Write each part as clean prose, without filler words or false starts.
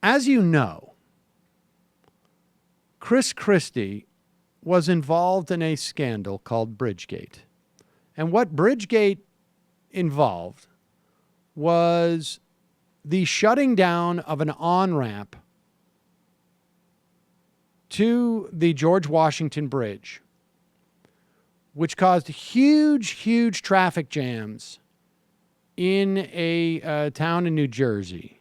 As you know, Chris Christie was involved in a scandal called Bridgegate. And what Bridgegate involved was the shutting down of an on-ramp to the George Washington Bridge, which caused huge traffic jams in a town in New Jersey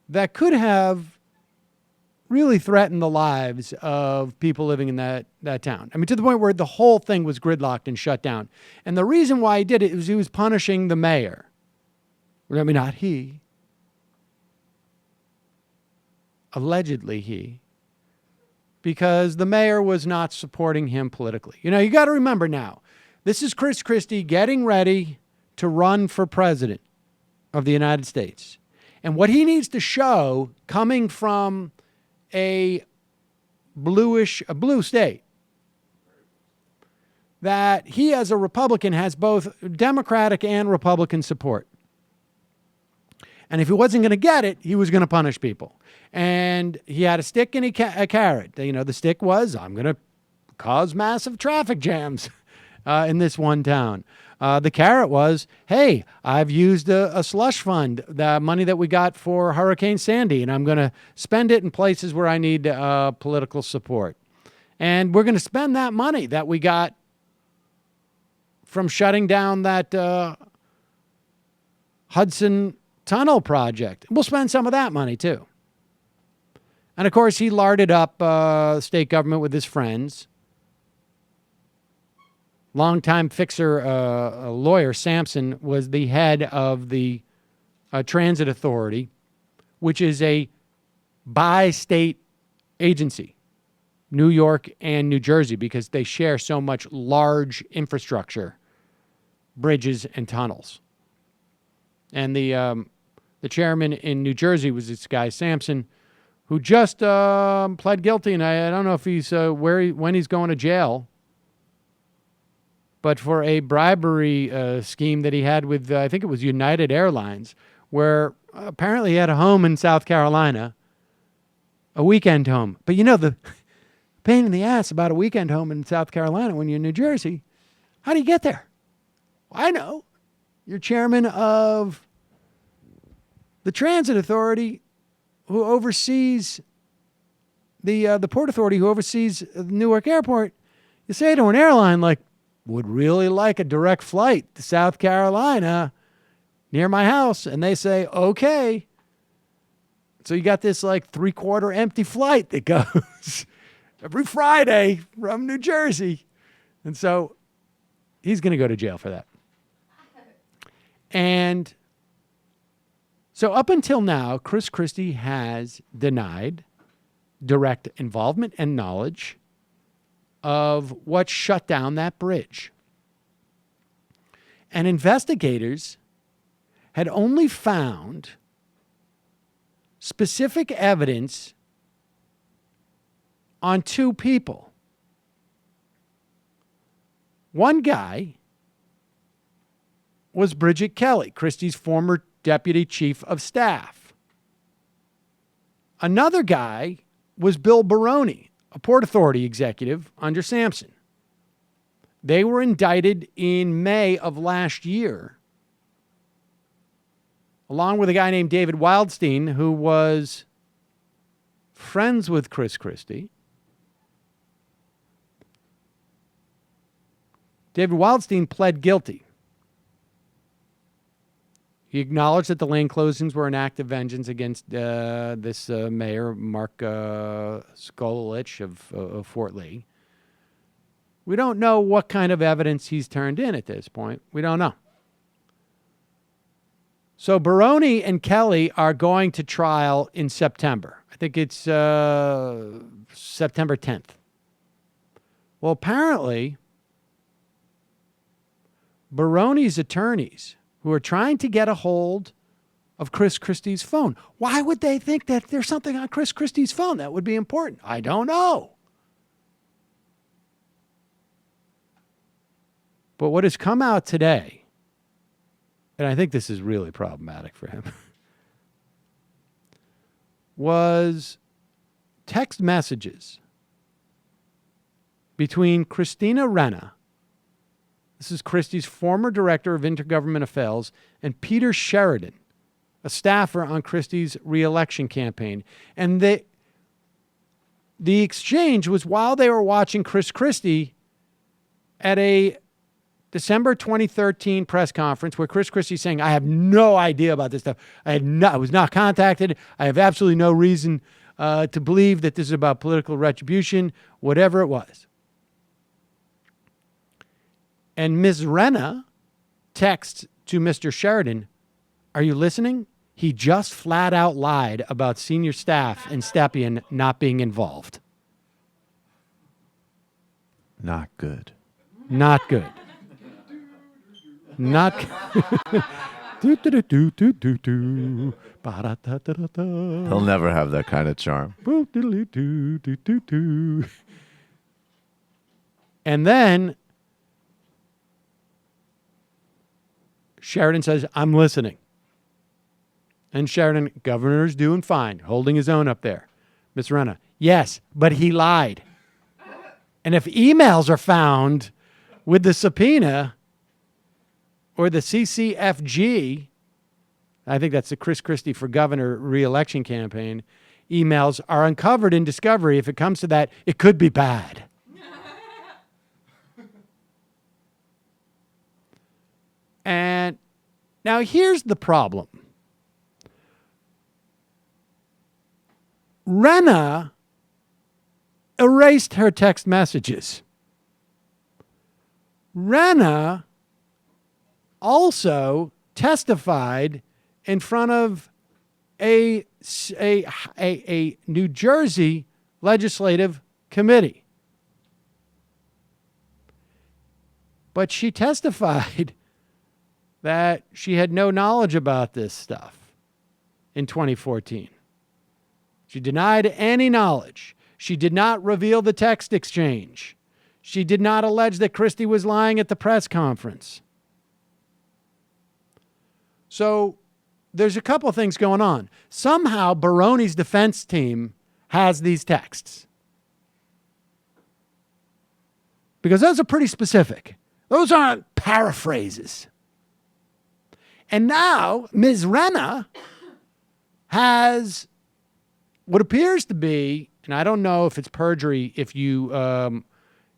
that could have really threatened the lives of people living in that town. I mean, to the point where the whole thing was gridlocked and shut down. And the reason why he did it was he was punishing the mayor. I mean, not he. Allegedly he. Because the mayor was not supporting him politically. You know, you got to remember now, this is Chris Christie getting ready to run for president of the United States. And what he needs to show, coming from a blue state, that he as a Republican has both Democratic and Republican support. And if he wasn't going to get it, he was going to punish people. And he had a stick and a carrot. You know, the stick was, I'm going to cause massive traffic jams in this one town. The carrot was, hey, I've used a slush fund, the money that we got for Hurricane Sandy, and I'm going to spend it in places where I need political support. And we're going to spend that money that we got from shutting down that Hudson Tunnel project. We'll spend some of that money, too. And, of course, he larded up state government with his friends. Longtime fixer lawyer Sampson was the head of the Transit Authority, which is a bi-state agency, New York and New Jersey, because they share so much large infrastructure, bridges and tunnels. And the chairman in New Jersey was this guy Sampson, who just pled guilty, and I don't know if he's when he's going to jail, but for a bribery scheme that he had with, I think it was United Airlines, where apparently he had a home in South Carolina, a weekend home. But you know, the pain in the ass about a weekend home in South Carolina when you're in New Jersey, how do you get there? Well, I know. You're chairman of the Transit Authority, who oversees the Port Authority, who oversees Newark Airport. You say to an airline like, would really like a direct flight to South Carolina near my house. And they say, okay. So you got this like 3/4 empty flight that goes every Friday from New Jersey. And so he's going to go to jail for that. And so up until now, Chris Christie has denied direct involvement and knowledge of what shut down that bridge. And investigators had only found specific evidence on 2 people. One guy was Bridget Kelly, Christie's former deputy chief of staff. Another guy was Bill Baroni, a Port Authority executive under Sampson. They were indicted in May of last year, along with a guy named David Wildstein, who was friends with Chris Christie. David Wildstein pled guilty. He acknowledged that the lane closings were an act of vengeance against this mayor, Mark Skolich of Fort Lee. We don't know what kind of evidence he's turned in at this point. We don't know. So Baroni and Kelly are going to trial in September. I think it's September 10th. Well, apparently, Baroni's attorneys, who are trying to get a hold of Chris Christie's phone. Why would they think that there's something on Chris Christie's phone that would be important? I don't know. But what has come out today and I think this is really problematic for him, was text messages between Christina Renna, this is Christie's former director of intergovernment affairs, and Peter Sheridan, a staffer on Christie's re-election campaign. And the exchange was while they were watching Chris Christie at a December 2013 press conference where Chris Christie is saying, I have no idea about this stuff. I was not contacted. I have absolutely no reason to believe that this is about political retribution, whatever it was. And Ms. Renna texts to Mr. Sheridan, are you listening? He just flat out lied about senior staff and Stepien not being involved. Not good. Not good. Not He'll never have that kind of charm. And then Sheridan says, I'm listening. And Sheridan, governor's doing fine, holding his own up there. Ms. Renna, yes, but he lied. And if emails are found with the subpoena or the CCFG, I think that's the Chris Christie for Governor re-election campaign, emails are uncovered in discovery. If it comes to that, it could be bad. And now here's the problem. Renna erased her text messages. Renna also testified in front of a New Jersey legislative committee. But she testified that she had no knowledge about this stuff in 2014. She denied any knowledge. She did not reveal the text exchange. She did not allege that Christie was lying at the press conference. So there's a couple of things going on. Somehow Baroni's defense team has these texts. Because those are pretty specific. Those aren't paraphrases. And now Ms. Renna has what appears to be, and I don't know if it's perjury if you,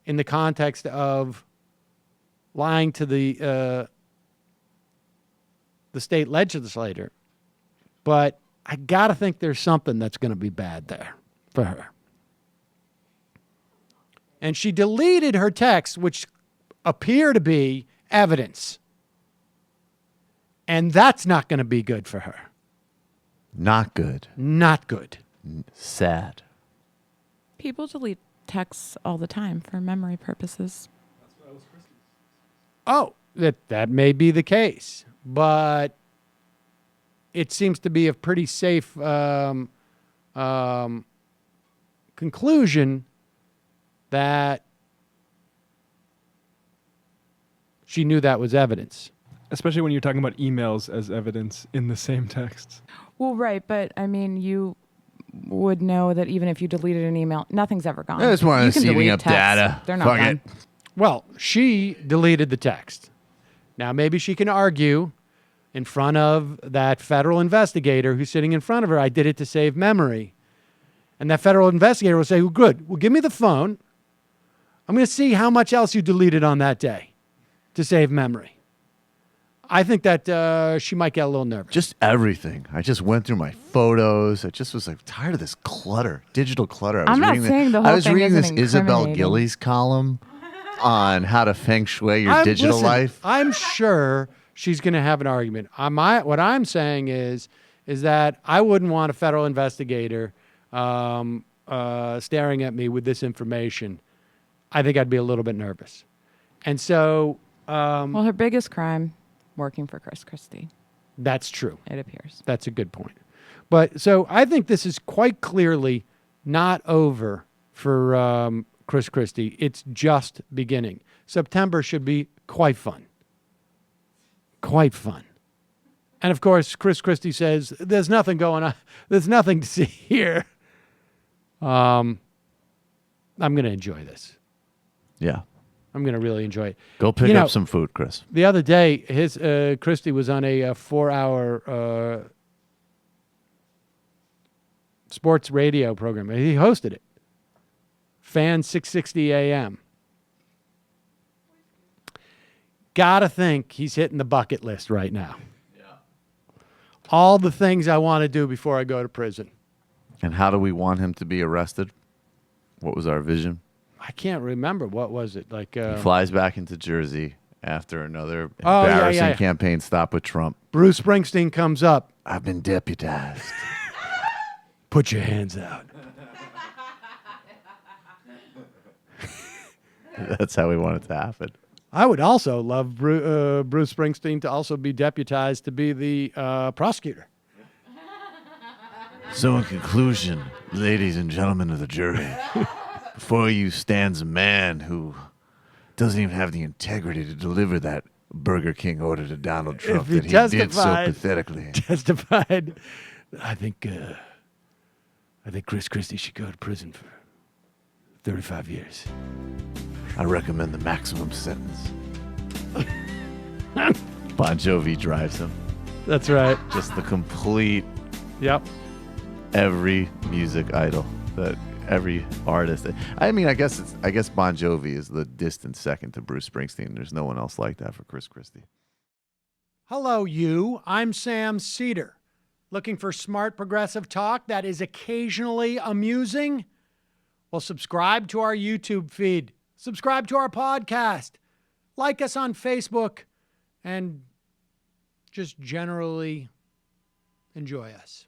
in the context of lying to the state legislator, but I got to think there's something that's going to be bad there for her. And she deleted her texts, which appear to be evidence. And that's not going to be good for her. Not good. Not good. Sad. People delete texts all the time for memory purposes. Oh, that may be the case. But it seems to be a pretty safe conclusion that she knew that was evidence. Especially when you're talking about emails as evidence in the same texts. Well, right, but I mean, you would know that even if you deleted an email, nothing's ever gone. I just wanted You to can eating delete up texts. data. They're not Fuck gone. it. Well, she deleted the text. Now, maybe she can argue in front of that federal investigator who's sitting in front of her, I did it to save memory. And that federal investigator will say, well, good, well, give me the phone. I'm going to see how much else you deleted on that day to save memory. I think that she might get a little nervous. Just everything. I just went through my photos. I just was like tired of this clutter, digital clutter. I'm not saying the whole I was thing reading this isn't Isabel incriminating. Gillies column on how to feng shui your digital listen, life. I'm sure she's going to have an argument. What I'm saying is that I wouldn't want a federal investigator staring at me with this information. I think I'd be a little bit nervous. And so... well, her biggest crime, working for Chris Christie. That's true. It appears. That's a good point. But so I think this is quite clearly not over for Chris Christie. It's just beginning. September should be quite fun. Quite fun. And of course, Chris Christie says, there's nothing going on. There's nothing to see here. I'm going to enjoy this. Yeah. I'm going to really enjoy it. Go pick You know, up some food, Chris. The other day, his Christie was on a 4-hour sports radio program. He hosted it. Fan 660 AM. Gotta think he's hitting the bucket list right now. Yeah. All the things I want to do before I go to prison. And how do we want him to be arrested? What was our vision? I can't remember. What was it? Like He flies back into Jersey after another Oh, yeah, embarrassing yeah. campaign stop with Trump. Bruce Springsteen comes up. I've been deputized. Put your hands out. That's how we want it to happen. I would also love Bruce Springsteen to also be deputized to be the prosecutor. So in conclusion, ladies and gentlemen of the jury, before you stands a man who doesn't even have the integrity to deliver that Burger King order to Donald Trump he that he did so testified- pathetically. Testified. I think Chris Christie should go to prison for 35 years. I recommend the maximum sentence. Bon Jovi drives him. That's right. Just the complete Yep. every music idol that every artist. I mean, I guess Bon Jovi is the distant second to Bruce Springsteen. There's no one else like that for Chris Christie. Hello, you. I'm Sam Seder. Looking for smart progressive talk that is occasionally amusing? Well, subscribe to our YouTube feed. Subscribe to our podcast. Like us on Facebook. And just generally enjoy us.